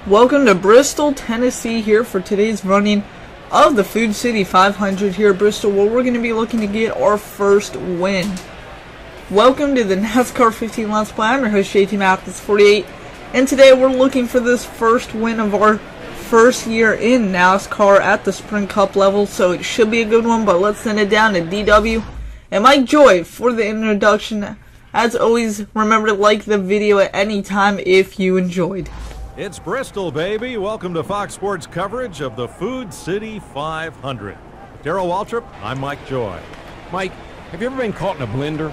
Welcome to Bristol, Tennessee here for today's running of the Food City 500 here at Bristol, where we're going to be looking to get our first win. Welcome to the NASCAR 15 Let's Play. I'm your host JT Mathis48, and today we're looking for this first win of our first year in NASCAR at the Sprint Cup level, so it should be a good one, but let's send it down to DW and Mike Joy for the introduction. As always, remember to like the video at any time if you enjoyed. It's Bristol, baby. Welcome to Fox Sports coverage of the Food City 500. Darrell Waltrip, I'm Mike Joy. Mike, have you ever been caught in a blender?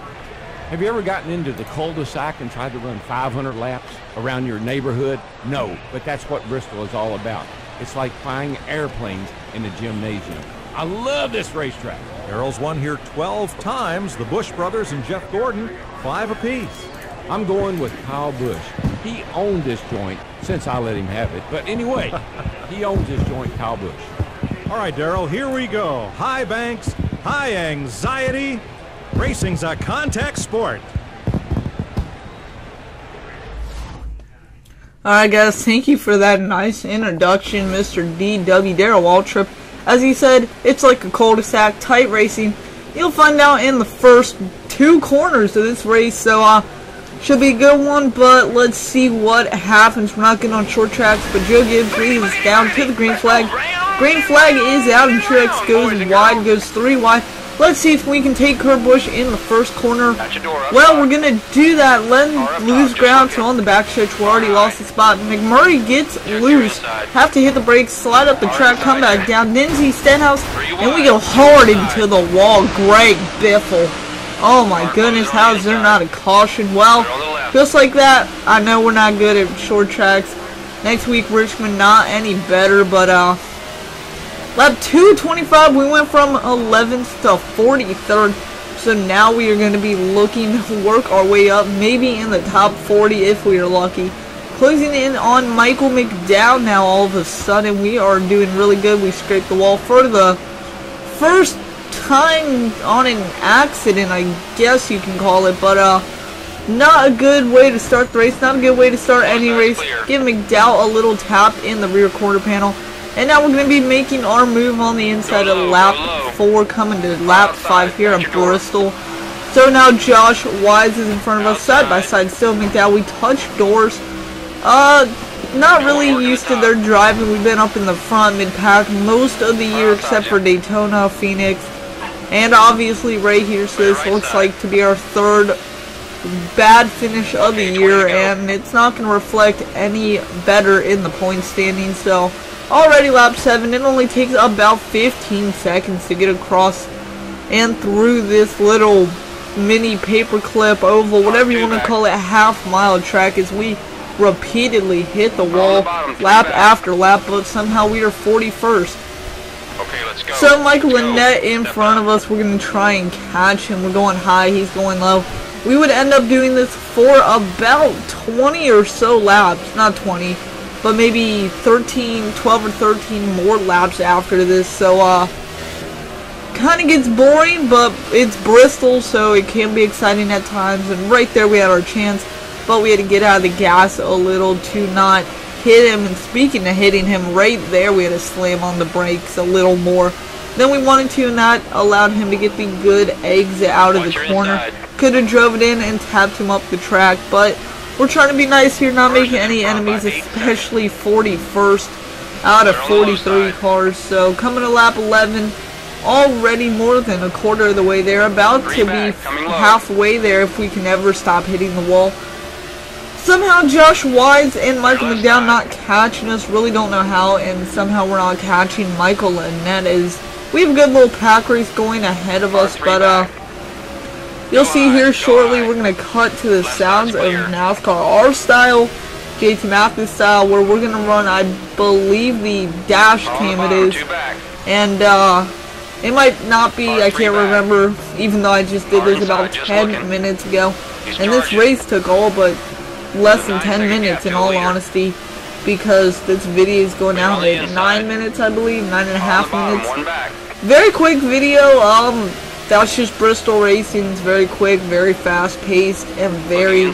Have you ever gotten into the cul-de-sac and tried to run 500 laps around your neighborhood? No, but that's what Bristol is all about. It's like flying airplanes in a gymnasium. I love this racetrack. Darrell's won here 12 times. The Busch brothers and Jeff Gordon, 5 apiece. I'm going with Kyle Busch. He owned this joint since I let him have it. But anyway, he owns this joint, Kyle Busch. All right, Darrell, here we go. High banks, high anxiety. Racing's a contact sport. Alright guys, thank you for that nice introduction, Mr. DW Darrell Waltrip. As he said, it's like a cul-de-sac, tight racing. You'll find out in the first 2 corners of this race, so should be a good one, but let's see what happens. We're not getting on short tracks, but Joe Gibbs leads down to the green flag. Green flag is out, and Truex goes wide, goes 3 wide. Let's see if we can take Kurt Busch in the first corner. Well, we're going to do that. Let him lose ground, so on the back stretch, we already lost the spot. McMurray gets loose. Have to hit the brakes, slide up the track, come back down. Lindsey Stenhouse, and we go hard into the wall. Greg Biffle. Oh my goodness, how is there not a caution? Well, just like that, I know we're not good at short tracks. Next week, Richmond, not any better, but lap 225, we went from 11th to 43rd, so now we are going to be looking to work our way up, maybe in the top 40 if we are lucky. Closing in on Michael McDowell now. All of a sudden, we are doing really good. We scraped the wall for the first time on an accident, I guess you can call it, but not a good way to start the race, not a good way to start any race. Give McDowell a little tap in the rear quarter panel, and now we're going to be making our move on the inside of lap 4, coming to lap 5 here at Bristol. So now Josh Wise is in front of us, side by side still. McDowell, we touch doors. Not really used to their driving. We've been up in the front mid-pack most of the year except for Daytona, Phoenix, and obviously right here. So this looks like to be our 3rd bad finish of the year, and it's not going to reflect any better in the point standing. So already lap 7, it only takes about 15 seconds to get across and through this little mini paperclip oval, whatever you want to call it, half-mile track, as we repeatedly hit the wall lap after lap, but somehow we are 41st. Okay, let's go. So Michael Lynette in front of us, we're going to try and catch him. We're going high, he's going low. We would end up doing this for about 20 or so laps, not 20, but maybe 13, 12 or 13 more laps after this, so kind of gets boring, but it's Bristol, so it can be exciting at times, and right there we had our chance, but we had to get out of the gas a little to not hit him. And speaking of hitting him, right there we had to slam on the brakes a little more than we wanted to, and that allowed him to get the good exit out of the corner. Could have drove it in and tapped him up the track, but we're trying to be nice here, not making any enemies, especially 41st out of 43 cars. So coming to lap 11, already more than a quarter of the way there, about to be halfway there if we can ever stop hitting the wall. Somehow Josh Wise and Michael McDowell not catching us, really don't know how, and somehow we're not catching Michael Lynette. We have a good little pack race going ahead of us, but you'll see here shortly we're going to cut to the sounds of NASCAR, our style, JT Mathis style, where we're going to run, I believe, the dash cam it is, and it might not be, I can't remember, even though I just did this about 10 minutes ago, and this race took all but less than 10 minutes in all honesty, because this video is going out in 9 minutes, I believe, 9.5 minutes. Very quick video. That's just Bristol racing. It's very quick, very fast paced, and very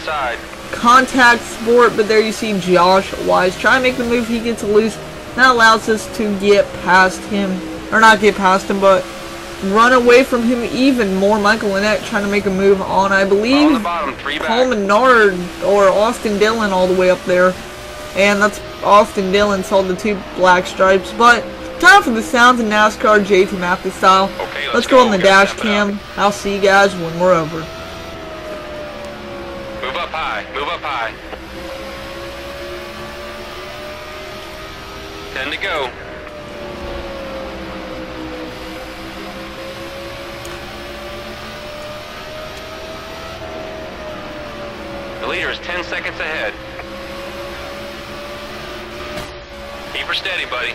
contact sport, but there you see Josh Wise try to make the move. He gets loose. That allows us to get past him, or not get past him, but run away from him even more. Michael Lynette trying to make a move on, I believe, Paul Menard or Austin Dillon all the way up there. And that's Austin Dillon, sold the 2 black stripes. But time for the sounds of NASCAR JT Mathis style. Okay, let's go on the dash cam. I'll see you guys when we're over. Move up high, move up high. 10 to go. The leader is 10 seconds ahead. Keep her steady, buddy.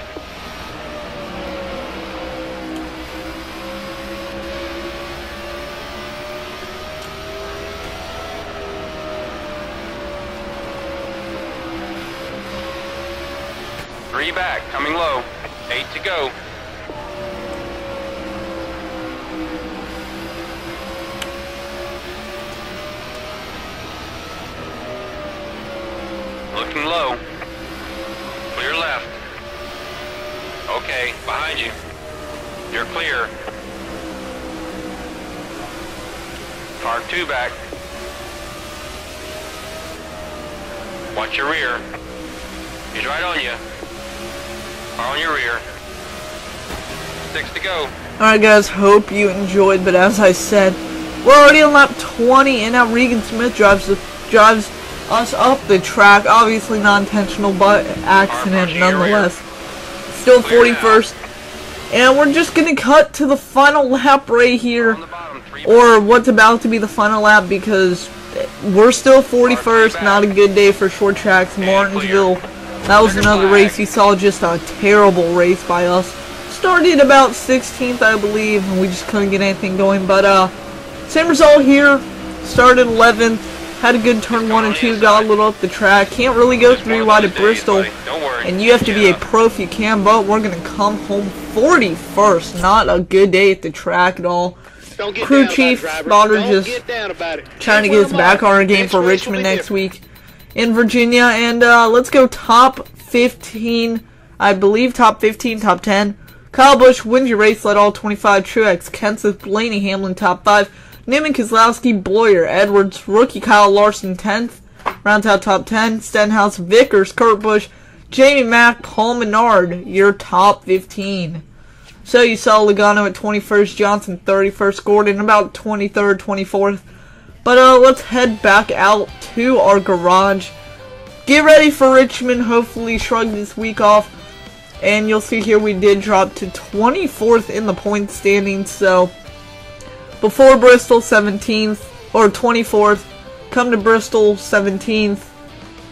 Three back, coming low. 8 to go. Looking low. Clear left. Okay, behind you. You're clear. Car 2 back. Watch your rear. He's right on you. Car on your rear. 6 to go. Alright guys, hope you enjoyed, but as I said, we're already on lap 20, and now Regan Smith drives us up the track. Obviously not intentional, but accident nonetheless. Still 41st. And we're just going to cut to the final lap right here, or what's about to be the final lap, because we're still 41st. Not a good day for short tracks. Martinsville, that was another race. You saw just a terrible race by us. Started about 16th, I believe, and we just couldn't get anything going. But same result here. Started 11th. Had a good turn 1 and 2, got a little up the track. Can't really go 3 wide at Bristol, and you have to be a pro if you can, but we're going to come home 41st. Not a good day at the track at all. Crew chief Spotter just trying to get his back on our game for Richmond next week in Virginia. And let's go top 15, I believe top 15, top 10. Kyle Busch wins your race, led all 25. Truex, Kenseth, Blaney, Hamlin top 5. Newman, Keselowski, Boyer, Edwards, rookie Kyle Larson 10th. Rounds out top 10. Stenhouse, Vickers, Kurt Busch, Jamie Mack, Paul Menard, your top 15. So you saw Logano at 21st, Johnson 31st, Gordon about 23rd, 24th. But let's head back out to our garage. Get ready for Richmond. Hopefully shrug this week off. And you'll see here we did drop to 24th in the point standings. So before Bristol 17th, or 24th, come to Bristol 17th,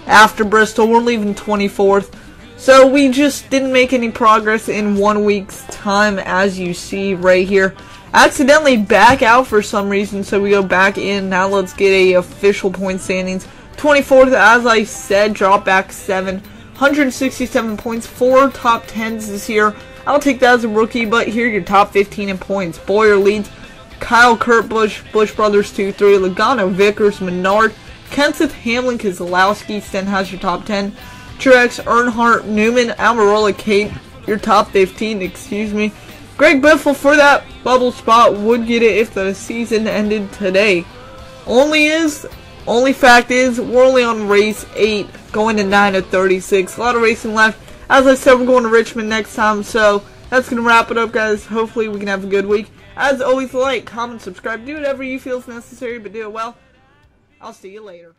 after Bristol we're leaving 24th, so we just didn't make any progress in 1 week's time, as you see right here. Accidentally back out for some reason, so we go back in. Now let's get a official point standings. 24th, as I said, drop back 7, 167 points, 4 top 10s this year. I'll take that as a rookie, but here are your top 15 in points. Boyer leads. Kyle, Kurt Busch, Busch Brothers 2-3, Logano, Vickers, Menard, Kenseth, Hamlin, Keselowski, Stenhouse your top 10, Truex, Earnhardt, Newman, Almirola, Kate, your top 15, excuse me. Greg Biffle for that bubble spot would get it if the season ended today. Only fact is, we're only on race 8, going to 9 of 36. A lot of racing left. As I said, we're going to Richmond next time, so that's going to wrap it up, guys. Hopefully we can have a good week. As always, like, comment, subscribe, do whatever you feel is necessary, but do it well. I'll see you later.